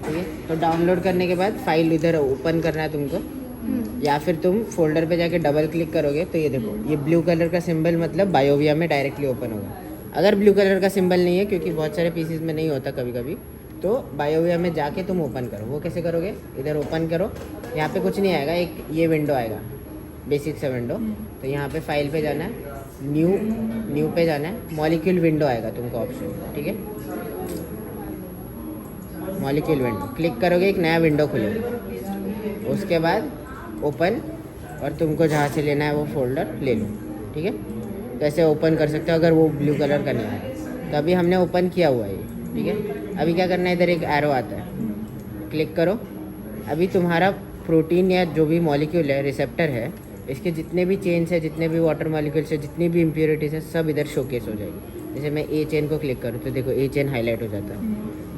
ठीक है। तो डाउनलोड करने के बाद फाइल इधर ओपन करना है तुमको, या फिर तुम फोल्डर पे जाके डबल क्लिक करोगे तो ये देखो, ये ब्लू कलर का सिंबल मतलब बायोविया में डायरेक्टली ओपन होगा। अगर ब्लू कलर का सिंबल नहीं है, क्योंकि बहुत सारे पीसीज में नहीं होता कभी कभी, तो बायोविया में जाके तुम ओपन करो। वो कैसे करोगे, इधर ओपन करो, यहाँ पे कुछ नहीं आएगा, एक ये विंडो आएगा, बेसिक सा विंडो। तो यहाँ पे फाइल पे जाना है, न्यू पे जाना है, मॉलिक्यूल विंडो आएगा तुमको ऑप्शन, ठीक है। मॉलिक्यूल विंडो क्लिक करोगे, एक नया विंडो खुलेगा। उसके बाद ओपन, और तुमको जहाँ से लेना है वो फोल्डर ले लो, ठीक है। तो ऐसे ओपन कर सकते हो अगर वो ब्लू कलर का नहीं आया। तो अभी हमने ओपन किया हुआ है ये, ठीक है। अभी क्या करना है, इधर एक एरो आता है, क्लिक करो। अभी तुम्हारा प्रोटीन या जो भी मॉलिक्यूल है, रिसेप्टर है, इसके जितने भी चेन्स है, जितने भी वाटर मॉलिक्यूल्स है, जितनी भी इम्प्योरिटीज़ है, सब इधर शोकेस हो जाएगी। जैसे मैं ए चेन को क्लिक करूँ तो देखो ए चेन हाईलाइट हो जाता है,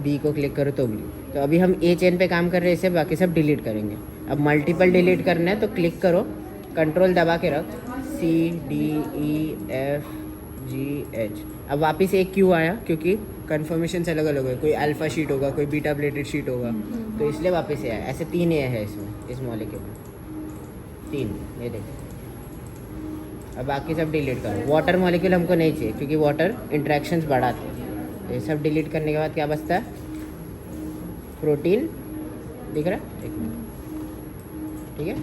बी को क्लिक करो तो बी। तो अभी हम ए चेन पे काम कर रहे हैं, इसे बाकी सब डिलीट करेंगे। अब मल्टीपल डिलीट करना है तो क्लिक करो, कंट्रोल दबा के रख, CDEFGH। अब वापस एक क्यू आया, क्योंकि कन्फर्मेशन अलग अलग है, कोई अल्फ़ा शीट होगा, कोई बीटा प्लेटेड शीट होगा, तो इसलिए वापस ये आया। ऐसे 3 ए है इसमें, इस मॉलिक्यूल में 3, ये देखो। अब बाकी सब डिलीट करो। वाटर मॉलिक्यूल हमको नहीं चाहिए, क्योंकि वाटर इंट्रैक्शंस बढ़ाते हैं। तो ये सब डिलीट करने के बाद क्या बचता है, प्रोटीन दिख रहा है, एक मिनट, ठीक है।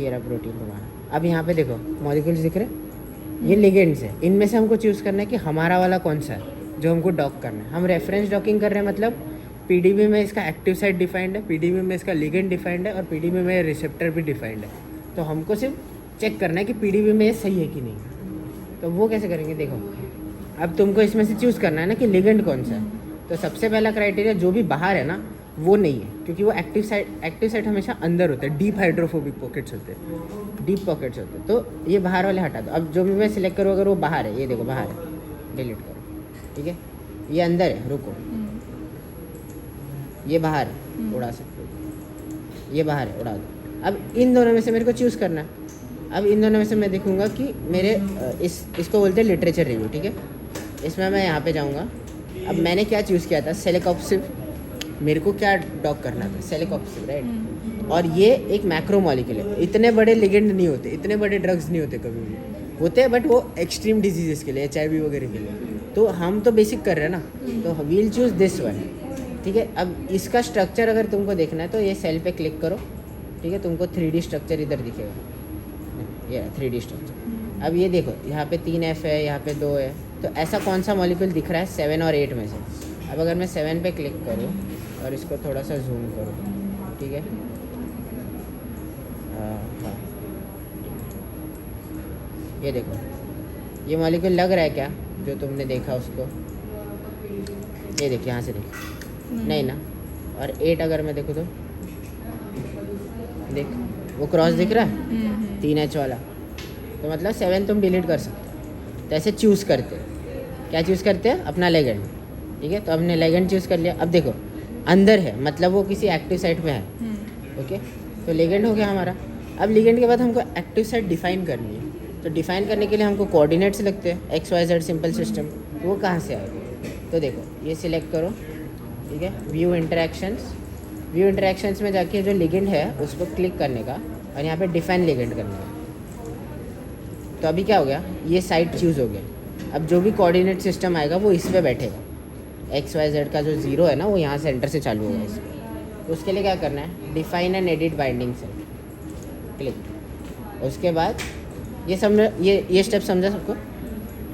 ये रहा प्रोटीन तुम्हारा। अब यहाँ पे देखो मॉलिक्यूल्स दिख रहे हैं, ये लिगेंड्स है। इनमें से हमको चूज़ करना है कि हमारा वाला कौन सा है जो हमको डॉक करना है। हम रेफरेंस डॉकिंग कर रहे हैं, मतलब पीडीबी में इसका एक्टिव साइट डिफाइंड है, पीडीबी में इसका लिगेंड डिफाइंड है, और पीडीबी में रिसेप्टर भी डिफाइंड है। तो हमको सिर्फ चेक करना है कि पीडीबी में ये सही है कि नहीं। तो वो कैसे करेंगे, देखो अब तुमको इसमें से चूज़ करना है ना कि लिगेंड कौन सा है। तो सबसे पहला क्राइटेरिया, जो भी बाहर है ना वो नहीं है, क्योंकि वो एक्टिव साइट हमेशा अंदर होता है, डीप हाइड्रोफोबिक पॉकेट्स होते हैं, डीप पॉकेट्स होते हैं। तो ये बाहर वाले हटा दो। अब जो भी मैं सिलेक्ट करूँ, अगर वो बाहर है, ये देखो बाहर है, डिलीट करो, ठीक है। ये अंदर है, रुको, ये बाहर है, उड़ा सकते हो, ये बाहर है, उड़ा दो। अब इन दोनों में से मेरे को चूज़ करना है। अब इन दोनों में से मैं देखूंगा कि मेरे इसको बोलते हैं लिटरेचर रिव्यू, ठीक है। इसमें मैं यहाँ पे जाऊँगा। अब मैंने क्या चूज़ किया था, सेलेकॉप्सिव, मेरे को क्या डॉक करना था, सेलेकॉप्सिव, राइट। और ये एक मैक्रो मॉलिक्यूल है, इतने बड़े लिगेंड नहीं होते, इतने बड़े ड्रग्स नहीं होते, कभी भी होते हैं बट वो एक्सट्रीम डिजीज़ के लिए, HIV वगैरह के लिए। तो हम तो बेसिक कर रहे हैं ना, तो वील चूज़ दिस वन, ठीक है। अब इसका स्ट्रक्चर अगर तुमको देखना है तो ये सेल पे क्लिक करो, ठीक है। तुमको 3D स्ट्रक्चर इधर दिखेगा, ये 3D स्ट्रक्चर। अब ये देखो, यहाँ पे 3F है, यहाँ पे 2 है। तो ऐसा कौन सा मॉलिक्यूल दिख रहा है 7 और 8 में से। अब अगर मैं 7 पे क्लिक करूँ और इसको थोड़ा सा जूम करूँ, ठीक है, हाँ, ये देखो, ये मॉलिक्यूल लग रहा है क्या जो तुमने देखा उसको, ये देखिए, यहाँ से देखिए, नहीं ना। और 8 अगर मैं देखूँ तो देख, वो क्रॉस दिख रहा है, 3H वाला। तो मतलब 7 तुम डिलीट कर सकते हो। तो ऐसे चूज़ करते हैं, क्या चूज़ करते हैं, अपना लेगेंड, ठीक है। तो हमने लेगेंड चूज़ कर लिया। अब देखो अंदर है, मतलब वो किसी एक्टिव साइट में है, ओके। तो लेगेंड हो गया हमारा। अब लेगेंड के बाद हमको एक्टिव साइट डिफाइन करनी है। तो डिफाइन करने के लिए हमको कोऑर्डिनेट्स लगते हैं, XYZ सिंपल सिस्टम। वो कहाँ से आएगा, तो देखो ये सिलेक्ट करो, ठीक है। व्यू इंटरेक्शंस में जाके जो लिगेंड है उस पर क्लिक करने का, और यहाँ पे डिफाइन लिगेंड करने का। तो अभी क्या हो गया, ये साइट चूज़ हो गया। अब जो भी कोऑर्डिनेट सिस्टम आएगा वो इस पर बैठेगा। XYZ का जो 0 है ना, वो यहाँ सेंटर से चालू होगा इसमें। तो उसके लिए क्या करना है, डिफाइन एंड एडिट बाइंडिंग से क्लिक। उसके बाद ये स्टेप समझा सबको,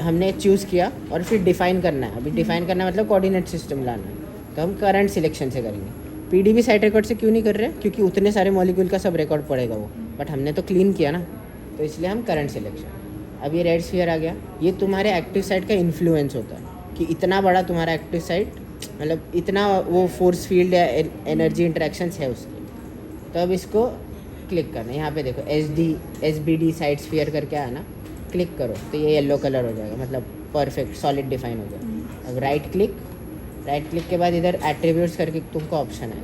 हमने चूज़ किया और फिर डिफाइन करना है। अभी डिफाइन करना है मतलब कोऑर्डिनेट सिस्टम लाना है। तो हम करंट सिलेक्शन से करेंगे। पीडीबी साइट रिकॉर्ड से क्यों नहीं कर रहे, क्योंकि उतने सारे मॉलिक्यूल का सब रिकॉर्ड पड़ेगा वो, बट हमने तो क्लीन किया ना, तो इसलिए हम करंट सिलेक्शन। अब ये रेड स्फीयर आ गया, ये तुम्हारे एक्टिव साइट का इन्फ्लुएंस होता है कि इतना बड़ा तुम्हारा एक्टिव साइट, मतलब इतना वो फोर्स फील्ड या एनर्जी इंटरेक्शंस है उसकी। तो अब इसको क्लिक करना है, यहाँ पे देखो SBD साइट स्फीयर करके आया ना, क्लिक करो तो ये येलो कलर हो जाएगा, मतलब परफेक्ट सॉलिड डिफाइन हो जाएगा। अब राइट क्लिक के बाद इधर एट्रीब्यूट्स करके तुमको ऑप्शन है,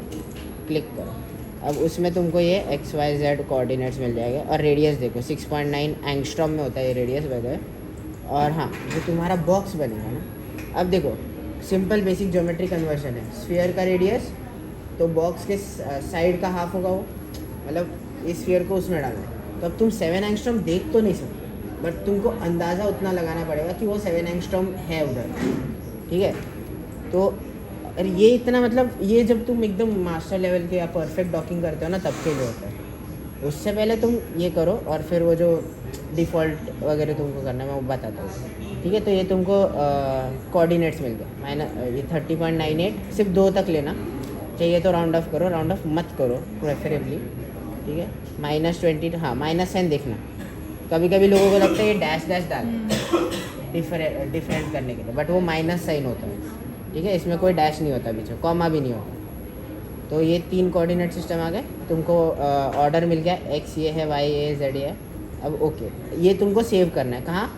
क्लिक करो। अब उसमें तुमको ये XYZ कोऑर्डिनेट्स मिल जाएगा। और रेडियस देखो 6.9 एंगस्ट्रॉम में होता है ये रेडियस वगैरह। और हाँ, जो तुम्हारा बॉक्स बनेगा ना, अब देखो सिंपल बेसिक ज्योमेट्री कन्वर्जन है। स्फीयर का रेडियस तो बॉक्स के साइड का हाफ होगा वो, मतलब इस स्फीयर को उसमें डालना है। तो अब तुम 7 एंगस्ट्रॉम देख तो नहीं सकते, बट तुमको अंदाज़ा उतना लगाना पड़ेगा कि वो 7 एंगस्ट्रॉम है उधर, ठीक है। तो और ये इतना मतलब ये जब तुम एकदम मास्टर लेवल के या परफेक्ट डॉकिंग करते हो ना तब के लिए होता है। उससे पहले तुम ये करो और फिर वो जो डिफ़ॉल्ट वगैरह तुमको करना है मैं वो बताता हूँ, ठीक है। तो ये तुमको कोऑर्डिनेट्स मिल गए, ये 30.98, सिर्फ 2 तक लेना चाहिए तो राउंड ऑफ करो, राउंड ऑफ मत करो प्रेफरेबली, ठीक है। -20, हाँ -10 देखना। कभी कभी लोगों को लगता है ये डैश डाल डिफरेंट करने के लिए, बट वो माइनस साइन होता है, ठीक है। इसमें कोई डैश नहीं होता, बीच में कॉमा भी नहीं होता। तो ये 3 कोऑर्डिनेट सिस्टम आ गए, तुमको ऑर्डर मिल गया, एक्स ये है, वाई ये, जेड ये है। अब ओके, ये तुमको सेव करना है कहाँ,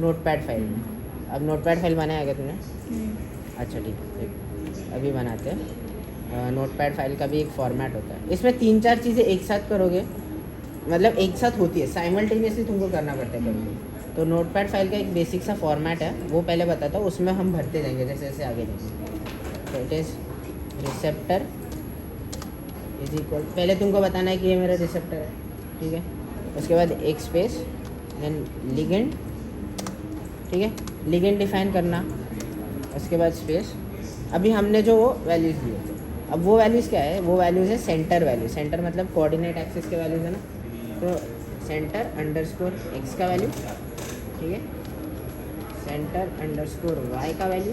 नोटपैड फाइल में। अब नोटपैड फाइल बनाया क्या तुमने? अच्छा ठीक है, अभी बनाते हैं। नोटपैड फाइल का भी एक फॉर्मेट होता है, इसमें 3-4 चीज़ें एक साथ करोगे, मतलब एक साथ होती है, साइमल्टेनियसली तुमको करना पड़ता है कभी। तो नोटपैड फाइल का एक बेसिक सा फॉर्मेट है, वो पहले बताता हूँ, उसमें हम भरते जाएंगे जैसे जैसे आगे जाएंगे। तो it is receptor is equal, पहले तुमको बताना है कि ये मेरा रिसेप्टर है, ठीक है। उसके बाद एक स्पेस, देन लिगेंड, ठीक है, लिगेंड डिफाइन करना, उसके बाद स्पेस। अभी हमने जो वो वैल्यूज़ दिए, अब वो वैल्यूज़ क्या है, वो वैल्यूज़ है सेंटर वैल्यू। सेंटर मतलब कोऑर्डिनेट एक्सिस के वैल्यूज़ है ना, तो सेंटर अंडरस्कोर एक्स का वैल्यू, ठीक है, सेंटर अंडरस्कोर वाई का value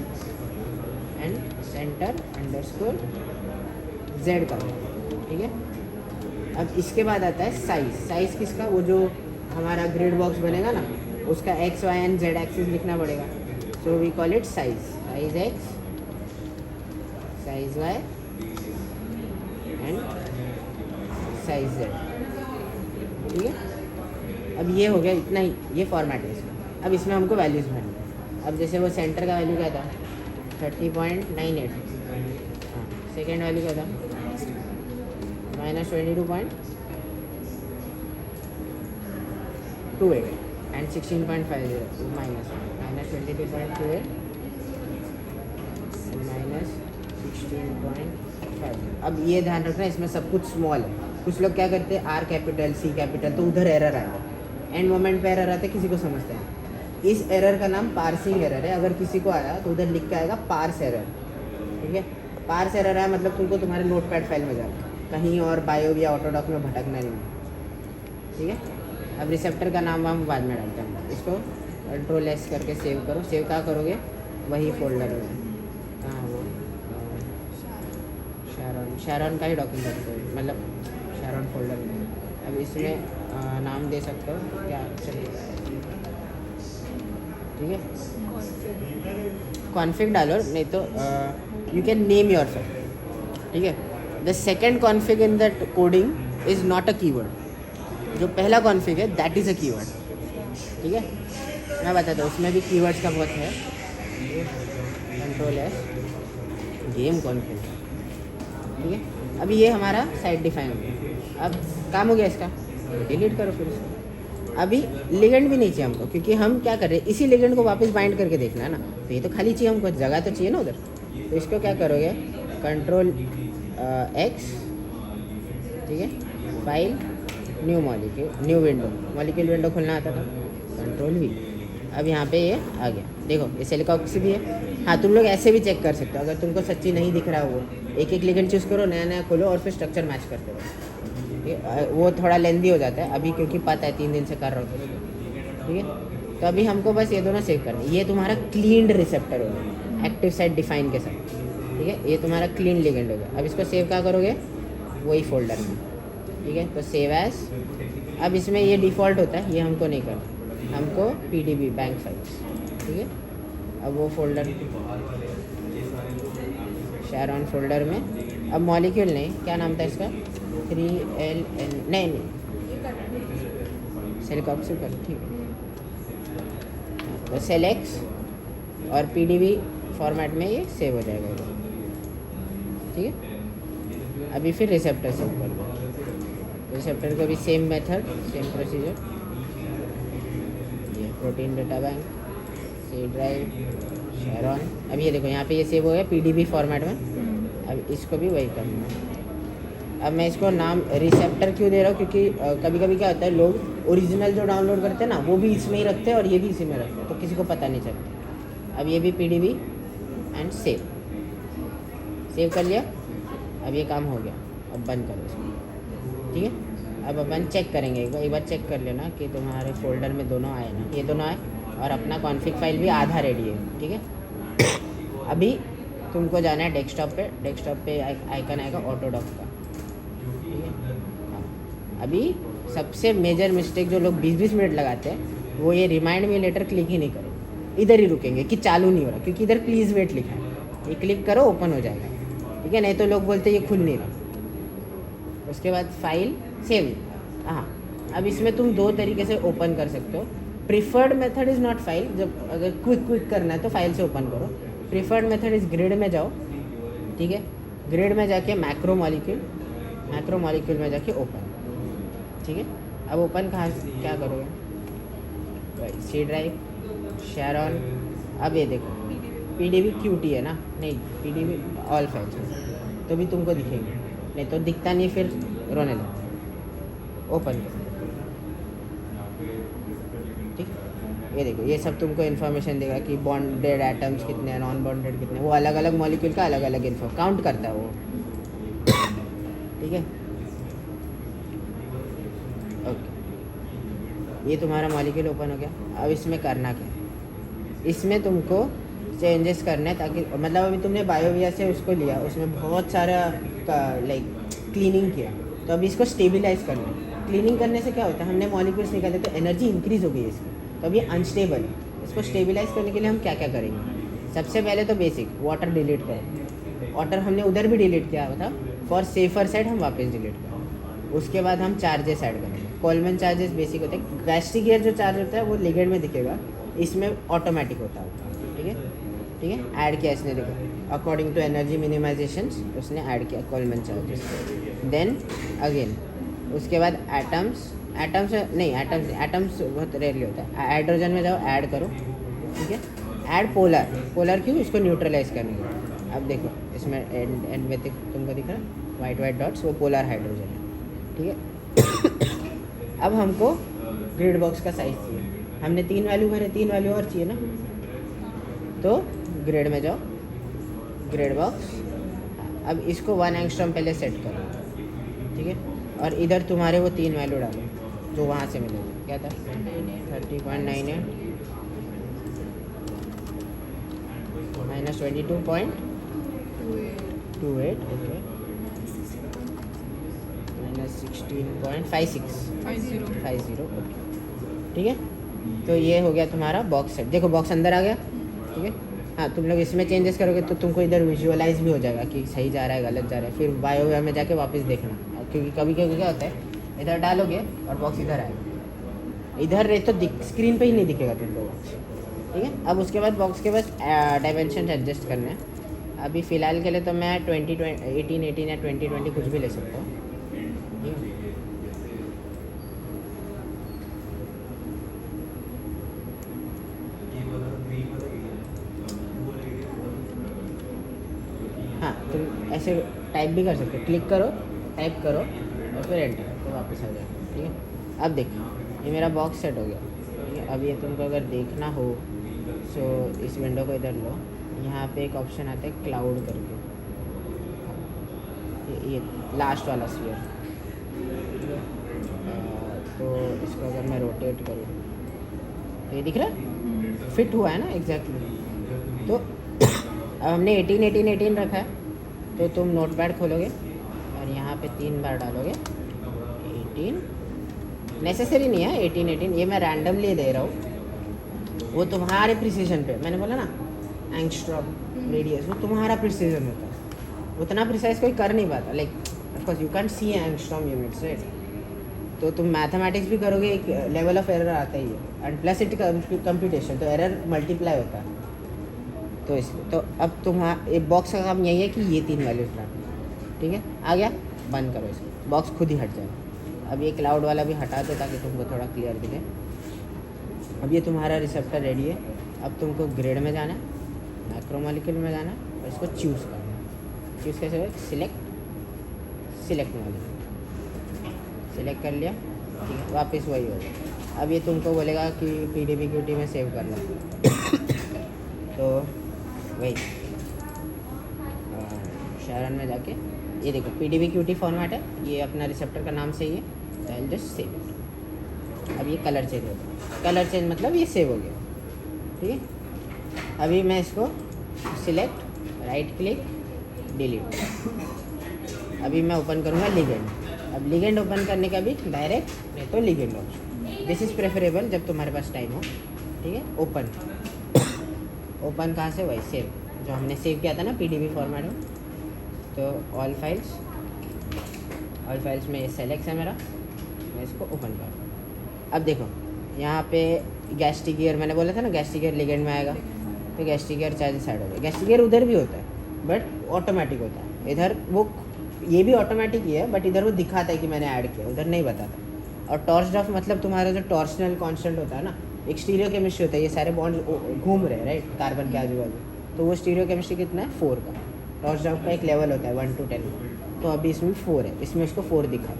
and centre underscore Z का वैल्यू, ठीक है। अब इसके बाद आता है साइज़। साइज़ किसका, वो जो हमारा ग्रिड बॉक्स बनेगा ना, उसका x y and z axis लिखना पड़ेगा। So we call it size, size x, size y and size z, ठीक है। अब ये हो गया, इतना ही ये फॉर्मेट है इसका। अब इसमें हमको वैल्यूज़ भरनी है। अब जैसे वो सेंटर का वैल्यू क्या था, 30.98, हाँ, सेकेंड वैल्यू क्या था, -22.28 एंड 16.50, -22.28 -16.50। अब ये ध्यान रखना, इसमें सब कुछ स्मॉल है। कुछ लोग क्या करते हैं, आर कैपिटल सी कैपिटल, तो उधर एरर आएगा, एंड मोमेंट पे एरर आता है, किसी को समझते हैं। इस एरर का नाम पार्सिंग एरर है। अगर किसी को आया तो उधर लिख के आएगा पार्स एरर, ठीक है। पार्स एरर है मतलब तुमको तुम्हारे नोटपैड फाइल में जाना, कहीं और बायो या ऑटोडॉक में भटकना नहीं, ठीक है। अब रिसेप्टर का नाम हम बाद में डालते हैं, इसको Ctrl+S करके सेव करो। सेव कहाँ करोगे, वही फोल्डर में, कहाँ वो शैरॉन का ही डॉक्यूमेंट करते हो, मतलब शैरॉन फोल्डर में। अब इसमें नाम दे सकते हो क्या, चलिए ठीक है, कॉन्फिग डालो, नहीं तो यू कैन नेम योरसेल्फ, ठीक है। The second config in that coding is not a keyword. जो पहला कॉन्फिग है दैट इज़ अ कीवर्ड, ठीक है। मैं बताता हूँ, उसमें भी कीवर्ड्स का बहुत है। Ctrl+S गेम कॉन्फिग, ठीक है। अभी ये हमारा साइट डिफाइन हो गया। अब काम हो गया इसका, डिलीट करो फिर इसको। अभी लिगेंड भी नहीं चाहिए हमको, क्योंकि हम क्या कर रहे हैं, इसी लिगेंड को वापस बाइंड करके देखना है ना, तो ये तो खाली चाहिए हमको, जगह तो चाहिए ना उधर। तो इसको क्या करोगे, Ctrl+X, ठीक है, file, new molecule, new window, molecule window खुलना आता था, Ctrl+V। अब यहाँ पे ये आ गया, देखो ये सिलिकॉक्सी भी है। हाँ, तुम लोग ऐसे भी चेक कर सकते हो, अगर तुमको सच्ची नहीं दिख रहा वो, एक एक लिगेंड चूज़ करो, नया नया खोलो और फिर स्ट्रक्चर मैच करते रहो। वो थोड़ा लेंदी हो जाता है अभी, क्योंकि पता है 3 दिन से कर रहा हूँ, ठीक है। तो अभी हमको बस ये दोनों सेव करना है। ये तुम्हारा क्लीन्ड रिसेप्टर होगा एक्टिव साइट डिफाइन के साथ, ठीक है। ये तुम्हारा क्लीन लिगेंड हो गया। अब इसको सेव क्या करोगे, वही फोल्डर में, ठीक है। तो सेव एज। अब इसमें ये डिफ़ॉल्ट होता है, ये हमको नहीं करना, हमको PDB बैंक फाइल्स, ठीक है। अब वो फोल्डर शैरॉन फोल्डर में, अब मॉलिक्यूल नहीं, क्या नाम था इसका, 3LN, नहीं सिलिकॉक्सी कर, ठीक है। तो सेलेक्ट और PDB फॉर्मेट में ये सेव हो जाएगा, ठीक है। अभी फिर रिसेप्टर सेव कर दो, रिसेप्टर का भी सेम मेथड, सेम प्रोसीजर। ये protein data bank, C drive, Sharon. अब ये देखो यहाँ पे ये सेव हो गया PDB फॉर्मेट में, अब इसको भी वही करना है। अब मैं इसको नाम रिसेप्टर क्यों दे रहा हूँ, क्योंकि कभी कभी क्या होता है, लोग ओरिजिनल जो डाउनलोड करते हैं ना वो भी इसमें ही रखते हैं और ये भी इसी में रखते हैं, तो किसी को पता नहीं चलता। अब ये भी PDB एंड सेव कर लिया। अब ये काम हो गया, अब बंद करो इसको, ठीक है। अब अपन चेक करेंगे, एक बार चेक कर लेना कि तुम्हारे फोल्डर में दोनों आए ना, ये दोनों आए और अपना कॉन्फ़िग फाइल भी आधा रेडी है, ठीक है। अभी तुमको जाना है डेस्कटॉप पे आइकन आएगा ऑटोडॉक का, ठीक है। हाँ, अभी सबसे मेजर मिस्टेक जो लोग 20-20 मिनट लगाते हैं वो ये रिमाइंड मी लेटर क्लिक ही नहीं करेंगे, इधर ही रुकेंगे कि चालू नहीं हो रहा, क्योंकि इधर प्लीज़ वेट लिखा है, ये क्लिक करो ओपन हो जाएगा, ठीक है। नहीं तो लोग बोलते ये खुल नहीं रहा। उसके बाद फाइल सेव। हाँ, अब इसमें तुम दो तरीके से ओपन कर सकते हो। Preferred method is not file, जब अगर क्विक करना है तो फाइल से ओपन करो। प्रीफर्ड मेथड इज़ ग्रिड में जाओ, ठीक है। ग्रिड में जाके मैक्रो मॉलिक्यूल में जाके ओपन, ठीक है। अब ओपन कहाँ क्या करोगे, सी ड्राइव, शेयर ऑन। अब ये देखो PDB QT है ना, नहीं PDB ऑल फाइल्स में, तो भी तुमको दिखेंगे, नहीं तो दिखता नहीं फिर रोने लगता। ओपन करो, ठीक है। ये देखो ये सब तुमको इन्फॉर्मेशन देगा कि बॉन्डेड एटम्स कितने हैं, नॉन बॉन्डेड कितने, वो अलग अलग मॉलिक्यूल का अलग अलग इन्फो काउंट करता है वो, ठीक है। ओके, ये तुम्हारा मॉलिक्यूल ओपन हो गया। अब इसमें करना क्या है, इसमें तुमको चेंजेस करने हैं, ताकि मतलब अभी तुमने बायोविया से उसको लिया, उसमें बहुत सारा लाइक क्लीनिंग किया, तो अभी इसको स्टेबलाइज करना है। क्लीनिंग करने से क्या होता है, हमने मॉलिक्यूल्स निकाले तो एनर्जी इंक्रीज़ हो गई है इसकी, तो अभी अनस्टेबल है। इसको स्टेबलाइज करने के लिए हम क्या क्या करेंगे, सबसे पहले तो बेसिक वाटर डिलीट करें। वाटर हमने उधर भी डिलीट किया था, फॉर सेफर साइड हम वापस डिलीट करें। उसके बाद हम चार्जेस ऐड करेंगे। कोलमैन चार्जेस बेसिक होते हैं, गैस्ट्रिक एयर जो चार्ज होता है वो लिगेंड में दिखेगा, इसमें ऑटोमेटिक होता है, ठीक है। ठीक है, ऐड किया इसने, देखो अकॉर्डिंग टू एनर्जी मिनिमाइजेशन उसने ऐड किया कोलमैन चार्जेस। देन अगेन उसके बाद एटम्स बहुत रेयरली होता है। हाइड्रोजन में जाओ, ऐड करो, ठीक है। ऐड पोलर क्यों, इसको न्यूट्रलाइज करने के लिए। अब देखो इसमें एंड में तुमको दिख रहा है वाइट डॉट्स, वो पोलर हाइड्रोजन है, ठीक है। अब हमको ग्रिड बॉक्स का साइज चाहिए, हमने 3 वैल्यू भरे, 3 वैल्यू और चाहिए ना, तो ग्रिड में जाओ, ग्रिड बॉक्स। अब इसको 1 एंगस्ट्रॉम पहले सेट करो, ठीक है। और इधर तुम्हारे वो 3 वैल्यू डालो जो वहाँ से मिलेगी, क्या था 30.98 माइनस 22.28, ओके, माइनस 16.50, ओके, ठीक है। तो ये हो गया तुम्हारा बॉक्स सेट। देखो बॉक्स अंदर आ गया, ठीक है। हाँ, तुम लोग इसमें चेंजेस करोगे तो तुमको इधर विजुअलाइज भी हो जाएगा कि सही जा रहा है गलत जा रहा है, फिर बायो में जाके वापस देखना, क्योंकि कभी कभी क्या होता है इधर डालोगे और बॉक्स इधर आएगा, इधर रहे तो स्क्रीन पे ही नहीं दिखेगा तुमको बॉक्स, ठीक है। अब उसके बाद बॉक्स के बस डायमेंशन एडजस्ट करना है। अभी फ़िलहाल के लिए तो मैं 18 या 20 कुछ भी ले सकता हूँ, ठीक है। हाँ, तुम ऐसे टाइप भी कर सकते हो, क्लिक करो, टाइप करो और फिर एंटर, तो वापस आ जाएगा, ठीक है। अब देखो ये मेरा बॉक्स सेट हो गया, ठीक है। अब ये तुमको अगर देखना हो सो इस विंडो को इधर लो, यहाँ पे एक ऑप्शन आता है क्लाउड करके, ये लास्ट वाला स्फीयर, तो इसको अगर मैं रोटेट करूँ तो ये दिख रहा है, फिट हुआ है ना एग्जैक्टली। तो अब हमने 18 रखा है, तो तुम नोटपैड खोलोगे और यहाँ पे 3 बार डालोगे 18, नेसेसरी नहीं है 18, ये मैं रैंडमली दे रहा हूँ, वो तुम्हारे प्रिसीजन पे, मैंने बोला ना एंगस्ट्रॉम रेडियस, वो तुम्हारा प्रिसीजन होता है, उतना प्रिसाइज कोई कर नहीं पाता, like of course you can see angstrom units, right. तो तुम मैथमेटिक्स भी करोगे, एक लेवल ऑफ एरर आता ही है, एंड प्लस इट कंप्यूटेशन, तो एरर मल्टीप्लाई होता है, तो इसलिए तो अब तुम्हारा बॉक्स का काम यही है कि ये 3 वैल्यूज डालो, ठीक है। आ गया, बंद करो इसको, बॉक्स खुद ही हट जाएगा। अब ये क्लाउड वाला भी हटा दो ताकि तुमको थोड़ा क्लियर दिखे। अब ये तुम्हारा रिसेप्टर रेडी है। अब तुमको ग्रिड में जाना है, मैक्रोमोलिक्यूल में जाना है और इसको चूज़ करना है, कि उसके सिलेक्ट मॉलिक्यूल सिलेक्ट कर लिया, ठीक है, वापस वही होगा। अब ये तुमको बोलेगा कि PDBQT में सेव करना तो वही शरण में जाके ये देखो PDBQT फॉर्मेट है, ये अपना रिसेप्टर का नाम सही है, तो आई जस्ट सेव इट। अब ये कलर चेंज हो गया, कलर चेंज मतलब ये सेव हो गया, ठीक है। अभी मैं इसको सिलेक्ट, राइट क्लिक, डिलीट। अभी मैं ओपन करूँगा लिगेंड। अब लिगेंड ओपन करने का भी डायरेक्ट नहीं तो ligand option, this is preferable जब तुम्हारे पास टाइम हो, ठीक है। ओपन कहाँ से, वही सेव जो हमने सेव किया था ना PDB फॉर्मेट में। तो ऑल फाइल्स में ये सेलेक्ट है मेरा, मैं इसको ओपन कर। अब देखो यहाँ पे गैस्ट्रिक ईयर मैंने बोला था ना, गैस्ट्रिक ईयर लिगेंड में आएगा, तो गैस्ट्रिक ईयर चार्जेस ऐड हो गए। गैस्ट्रिक ईयर उधर भी होता है बट ऑटोमेटिक होता है, इधर वो ये भी ऑटोमेटिक ही है बट इधर वो दिखाता है कि मैंने ऐड किया, उधर नहीं बताता। और टॉर्च ऑफ मतलब तुम्हारा जो टॉर्शनल कांस्टेंट होता है ना, एक स्टीरियो केमिस्ट्री होता है, ये सारे बॉन्ड घूम रहे हैं राइट कार्बन के आजू बाजू, तो वो स्टीरियो केमिस्ट्री कितना है 4 का। टॉर्च ऑफ का एक लेवल होता है 1 to 10, तो अभी इसमें 4 है, इसमें इसको 4 दिखा,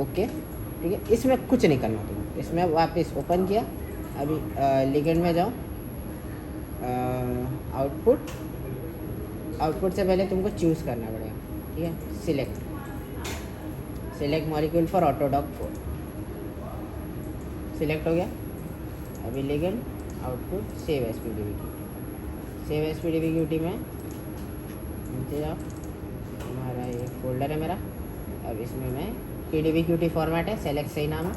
ओके ठीक है। इसमें कुछ नहीं करना तुम्हें, इसमें वापस ओपन किया। अभी लिगेंड में जाओ, आउटपुट से पहले तुमको चूज़ करना पड़ेगा, ठीक है। Select molecule for AutoDock 4, select हो गया। अभी ligand, output, save as PDBQT में नीचे जाओ, हमारा ये फोल्डर है मेरा। अब इसमें मैं PDBQT फॉर्मेट है, सेलेक्ट सही नाम है,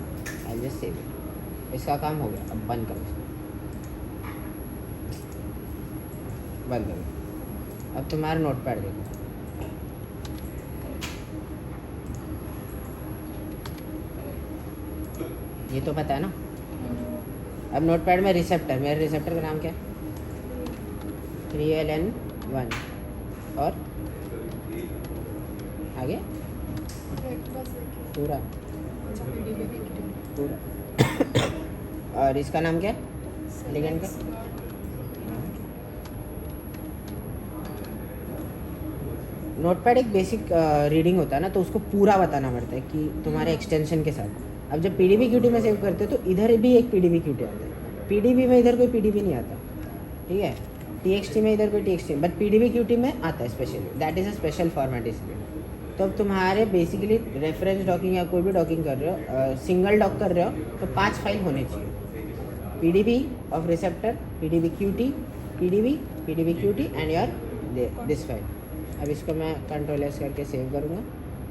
आई जस्ट सेव इट। इसका काम हो गया, अब बंद करो इसको, बंद करो। अब तुम्हारा नोटपैड देखो, ये तो पता है ना। अब नोटपैड में रिसेप्टर, मेरे रिसेप्टर का नाम क्या है 3LN1 और आगे पूरा और इसका नाम क्या है लिगेंड का, नोटपैड एक बेसिक रीडिंग होता है ना, तो उसको पूरा बताना पड़ता है कि तुम्हारे एक्सटेंशन के साथ। अब जब PDBQT में सेव करते हो तो इधर भी एक PDBQT आता है, PDB में इधर कोई PDB नहीं आता, ठीक है। TXT में इधर कोई TXT, बट PDBQT में आता है specially, that is a special format इसलिए। तो अब तुम्हारे बेसिकली रेफरेंस डॉकिंग या कोई भी डॉकिंग कर रहे हो, सिंगल डॉक कर रहे हो, तो 5 फाइल होने चाहिए, PDB of receptor, PDBQT, PDBQT and your this file. अब इसको मैं Ctrl+S करके सेव करूँगा,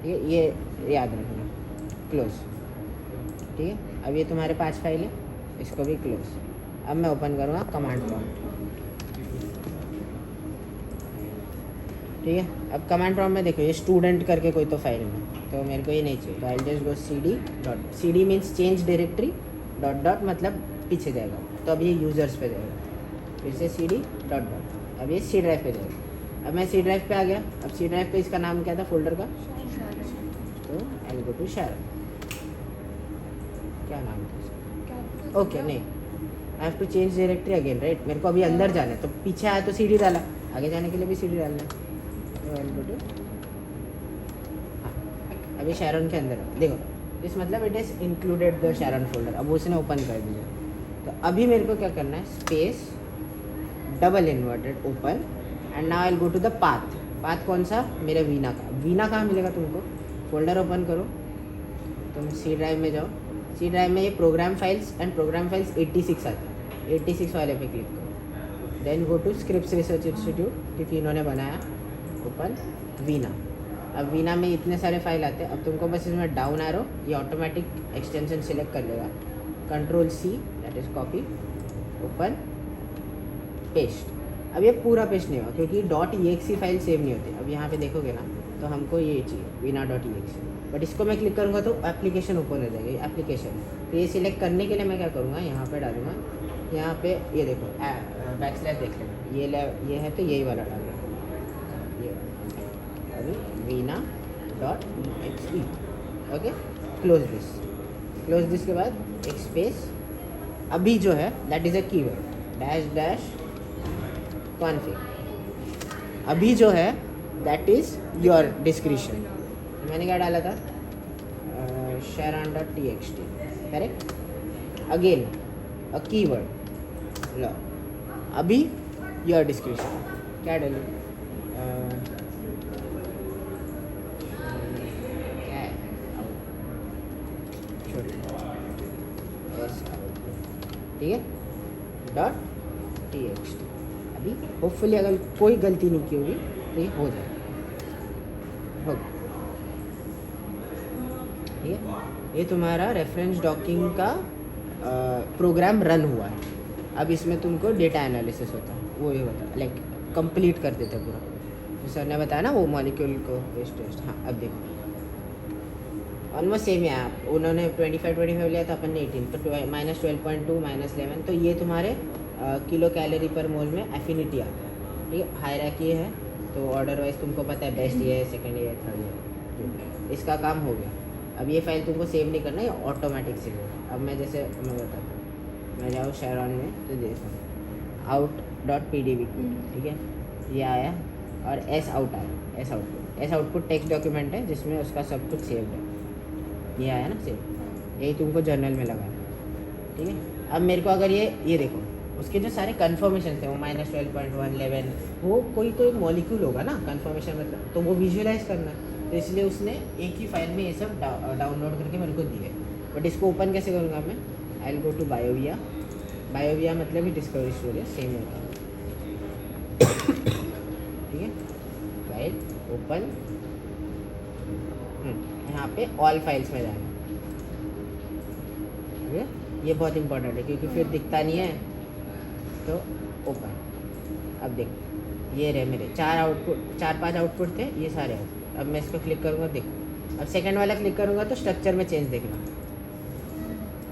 ठीक है, ये याद रखना, क्लोज, ठीक है। अब ये तुम्हारे 5 फाइल है, इसको भी क्लोज। अब मैं ओपन करूँगा कमांड प्रॉम्प्ट, ठीक है। अब कमांड प्रॉम्प्ट में देखो ये स्टूडेंट करके कोई तो फाइल में, तो मेरे को ये नहीं चाहिए, तो I just go CD means change directory, dot मतलब पीछे जाएगा, तो अब ये यूज़र्स पे जाएगा, फिर से CD डॉट, अब ये C ड्राइव पे जाएगा। अब मैं C ड्राइव पे आ गया। अब C ड्राइव पे इसका नाम क्या था फोल्डर का, तो आई गो टू शेयर, क्या नाम था इसका, ओके नहीं, I have to change directory again right, मेरे को अभी अंदर जाना है, तो पीछे आया तो CD डाला, आगे जाने के लिए भी CD डालना है, तो आई गो टू, हाँ अभी शेरन के अंदर है, देखो इस मतलब इट इज़ इंक्लूडेड द शेरन फोल्डर। अब उसने ओपन कर दिया, तो अभी मेरे को क्या करना है, space double inverted open and now I will go to the path कौन सा, मेरे वीना का। वीना कहाँ मिलेगा तुमको, फोल्डर ओपन करो, तुम C ड्राइव में जाओ, C ड्राइव में ये program files and program files 86 आता है, 86 वाले पे क्लिक करो, then go to Scripps research institute, क्योंकि इन्होंने बनाया, ओपन वीना। अब वीना में इतने सारे फाइल आते हैं, अब तुमको बस इसमें डाउन एरो, ये ऑटोमेटिक एक्सटेंशन सिलेक्ट कर लेगा, Ctrl+C that is copy, open, paste. अब ये पूरा पेस्ट नहीं हुआ क्योंकि .exe फाइल सेव नहीं होती। अब यहाँ पे देखोगे ना, तो हमको ये चाहिए वीना.exe, बट इसको मैं क्लिक करूँगा तो एप्लीकेशन ओपन हो जाएगी, एप्लीकेशन। तो ये सिलेक्ट करने के लिए मैं क्या करूँगा, यहाँ पे डालूँगा, यहाँ पे ये देखो बैकस्लैश देख लेना, ये है तो यही वाला डालना, ये अभी वीना.exe, ओके। क्लोज दिस के बाद एक स्पेस, अभी जो है that is a keyword -- config। अभी जो है दैट इज़ योर डिस्क्रिप्शन। मैंने क्या डाला था, sharon.txt, correct. Again uh keyword, लो अभी योर डिस्क्रिप्शन क्या डालूँ, क्या है, ठीक है, .txt। अभी होपफुली अगर कोई गलती नहीं की होगी तो ये हो जाए, होगा, ठीक है। ये तुम्हारा रेफरेंस डॉकिंग का प्रोग्राम रन हुआ है। अब इसमें तुमको डेटा एनालिसिस होता है, वो ये होता है, लाइक कंप्लीट कर देते पूरा, तो सर ने बताया ना वो मॉलिक्यूल को टेस्ट। हाँ अब देखो ऑलमोस्ट सेम है, आप उन्होंने 25 लिया था, अपन ने 18, तो -12.2 -11, तो ये तुम्हारे किलो कैलोरी पर मोल में एफिनिटी आता है, ठीक है। हायरार्की है, तो ऑर्डर वाइज तुमको पता है, बेस्ट ये है, सेकंड ये है, थर्ड ये है, इसका काम हो गया। अब ये फाइल तुमको सेव नहीं करना, ये ऑटोमेटिक सेव होगा। अब मैं जैसे मैं बताता हूँ, मैं जाऊँ शेरॉन में तो देखो out.pdb, ठीक है, ये आया और एस आउट आया, एस आउटपुट टेक्स्ट डॉक्यूमेंट है जिसमें उसका सब कुछ सेव्ड है, ये आया ना सेव, यही तुमको जर्नल में लगाना, ठीक है। अब मेरे को अगर ये देखो उसके जो सारे कन्फर्मेशन थे, वो -12.1 11, वो कोई तो एक मॉलिक्यूल होगा ना कन्फर्मेशन, मतलब तो वो विजुअलाइज करना है, तो इसलिए उसने एक ही फाइल में ये सब डाउनलोड करके मेरे को दिए। बट इसको ओपन कैसे करूँगा मैं, आई विल गो टू बायोविया मतलब ही डिस्कवरी स्टोरी सेम होता है, ठीक है। फाइल ओपन, यहाँ पे ऑल फाइल्स में जाना, ठीक है, ये बहुत इंपॉर्टेंट है क्योंकि फिर दिखता नहीं है, तो ओपन। अब देखो ये रहे मेरे 4-5 आउटपुट थे, ये सारे आउटपुट। अब मैं इस पर क्लिक करूँगा, देखो अब सेकंड वाला क्लिक करूँगा तो स्ट्रक्चर में चेंज देखना,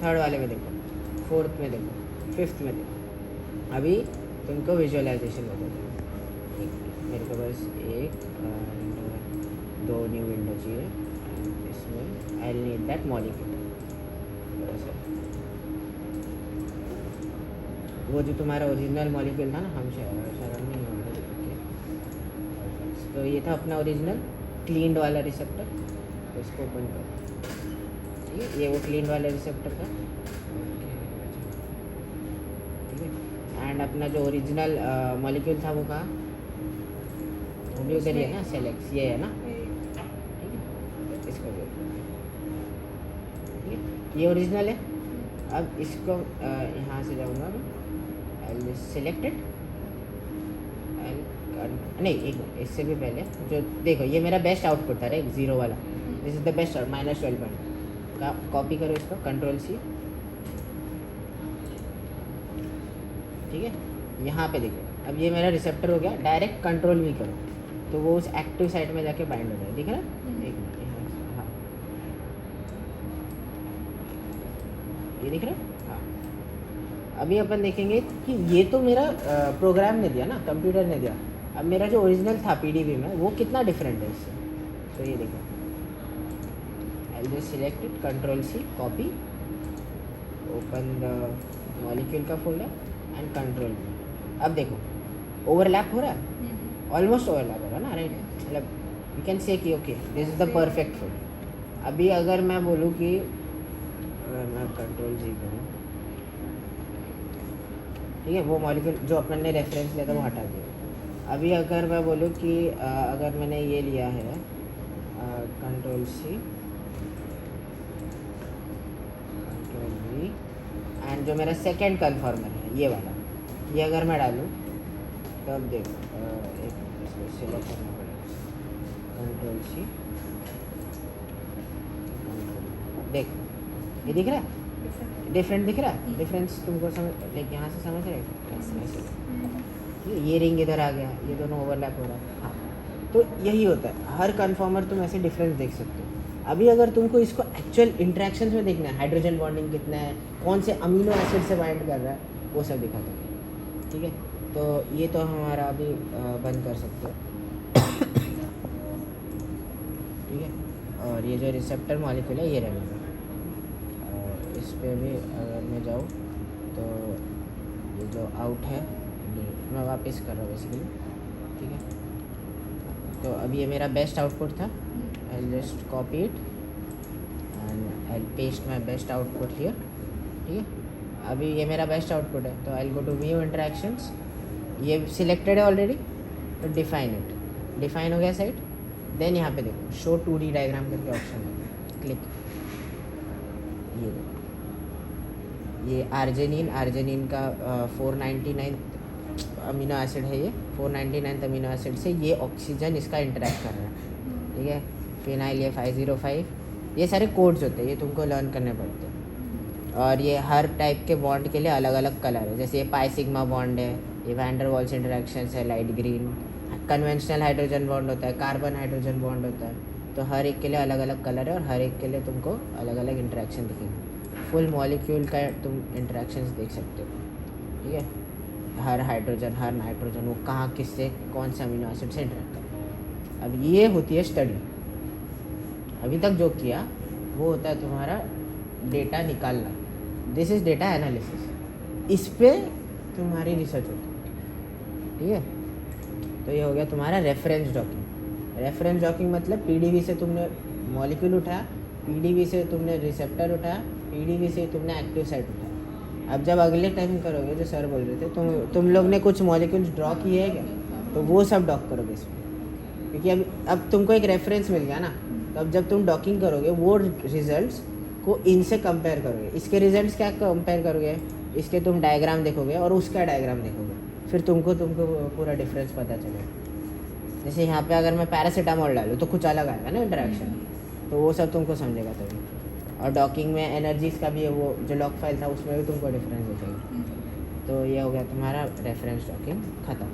थर्ड वाले में देखो, फोर्थ में देखो, फिफ्थ में देखो। अभी तुमको विजुअलाइजेशन बता दो, मेरे को बस 2 न्यू विंडो चाहिए, इसमें आई नीड दैट मॉलिक्यूल, वो जो तुम्हारा ओरिजिनल मॉलिक्यूल था ना, हम शेरॉन में तो ये था अपना ओरिजिनल क्लीन्ड वाला रिसेप्टर, तो इसको ओपन करो, ठीक है, ये वो क्लीन वाला रिसेप्टर था, ठीक है। एंड अपना जो ओरिजिनल मॉलिक्यूल था वो कहाँ, वो भी उधर ही है ना, सेलेक्ट ये है ना, ठीक है, इसको भी, ठीक है, ये ओरिजिनल है। अब इसको यहाँ से जाऊँगा मैं, आई सिलेक्टेड, नहीं एक इससे भी पहले जो देखो ये मेरा बेस्ट आउटपुट था, राइट, 0 वाला, this is the best out, -12 का कॉपी करो इसको, Ctrl+C, ठीक है। यहाँ पे देखो अब ये मेरा रिसेप्टर हो गया, डायरेक्ट Ctrl+V करो तो वो उस एक्टिव साइट में जाके बाइंड हो जाए, दिख रहा है, एक मिनट यहाँ, हाँ ये दिख रहा है, हाँ। अभी अपन देखेंगे कि ये तो मेरा प्रोग्राम ने दिया ना, कंप्यूटर ने दिया, अब मेरा जो ओरिजिनल था पीडीबी में वो कितना डिफरेंट है इससे, तो ये देखो I just selected, Ctrl+C, copy, open the molecule का फोल्डर एंड Ctrl+V। अब देखो ओवरलैप हो रहा है, ऑलमोस्ट ओवरलैप हो रहा है ना, राइट, मतलब यू कैन से कि okay this is the perfect fit. अभी अगर मैं बोलूँ कि अगर मैं Ctrl+G करूँ, ठीक है, वो मॉलिक्यूल जो अपन ने रेफरेंस लिया था वो हटा दिया। अभी अगर मैं बोलूँ कि अगर मैंने ये लिया है Ctrl+C, Ctrl+V एंड जो मेरा सेकंड कन्फर्मर है ये वाला, ये अगर मैं डालूँ तो अब देखो एक इसको सिलेक्ट करना पड़ेगा, Ctrl+C, देखो ये दिख रहा है, डिफरेंट दिख रहा है, डिफरेंस तुमको समझ, लाइक यहाँ से समझ रहे हो, ये रिंग इधर आ गया, ये दोनों ओवरलैप हो रहा है, हाँ। तो यही होता है, हर कन्फर्मर तुम ऐसे डिफरेंस देख सकते हो। अभी अगर तुमको इसको एक्चुअल इंटरेक्शंस में देखना है, हाइड्रोजन बॉन्डिंग कितना है, कौन से अमीनो एसिड से बाइंड कर रहा है, वो सब दिखाता है, ठीक है। तो ये तो हमारा अभी बंद कर सकते हो, ठीक है। और ये जो रिसेप्टर मॉलिक्यूल है ये रहेगा, इस पर भी अगर मैं जाऊँ तो ये जो आउट है मैं वापस कर रहा हूँ बेसिकली, ठीक है। तो अब ये मेरा बेस्ट आउटपुट था. I'll just copy it and I'll paste my best output here. ठीक है, अभी ये मेरा बेस्ट आउटपुट है. तो I'll go to view interactions. ये सिलेक्टेड है ऑलरेडी, तो डिफाइन इट. डिफाइन हो गया साइट. देन यहाँ पे देखो शो 2D डायग्राम करके ऑप्शन है, क्लिक. ये देखो, ये आर्जेनिन का 499 अमीनो एसिड है. ये 499 अमीनो एसिड से ये ऑक्सीजन इसका इंटरेक्ट कर रहा है. ठीक है, फिनाइल ये 505. ये सारे कोड्स होते हैं, ये तुमको लर्न करने पड़ते हैं. और ये हर टाइप के बॉन्ड के लिए अलग अलग कलर है. जैसे ये पाई सिग्मा बॉन्ड है, ये वैंडर वाल्स इंटरेक्शंस है light green. Conventional hydrogen bond होता है, कार्बन हाइड्रोजन बॉन्ड होता है. तो हर एक के लिए अलग अलग कलर है और हर एक के लिए तुमको अलग अलग इंटरेक्शन दिखेंगे. फुल मॉलिक्यूल का तुम इंटरेक्शंस देख सकते हो. ठीक है, हर हाइड्रोजन हर नाइट्रोजन वो कहाँ किससे कौन से अमीनो एसिड से इंटरेक्ट करता है. अब ये होती है स्टडी. अभी तक जो किया वो होता है तुम्हारा डेटा निकालना. This is data analysis. इस पे तुम्हारी रिसर्च होती है. ठीक है, तो ये हो गया तुम्हारा रेफरेंस डॉकिंग. रेफरेंस डॉकिंग मतलब पीडीबी से तुमने मॉलिक्यूल उठाया, पीडीबी से तुमने रिसेप्टर उठाया, पीडीबी से तुमने एक्टिव साइट उठाया. अब जब अगले टाइम करोगे, जो सर बोल रहे थे, तुम लोग ने कुछ मॉलिक्यूल्स ड्रॉ किए हैं क्या, तो वो सब डॉक करोगे इसमें. क्योंकि अब तुमको एक रेफरेंस मिल गया ना, तो अब जब तुम डॉकिंग करोगे वो रिजल्ट्स को इनसे कंपेयर करोगे. इसके रिजल्ट्स क्या कंपेयर करोगे, इसके तुम डायग्राम देखोगे और उसका डायग्राम देखोगे. फिर तुमको पूरा डिफरेंस पता चलेगा. जैसे यहाँ पे अगर मैं पैरासीटामोल डालूँ तो कुछ अलग आएगा ना इंटरेक्शन, तो वो सब तुमको समझेगा तभी. और डॉकिंग में एनर्जीज का भी है, वो जो लॉग फाइल था उसमें भी तुमको डिफरेंस दिखेगा. तो ये हो गया तुम्हारा रेफरेंस डॉकिंग ख़त्म.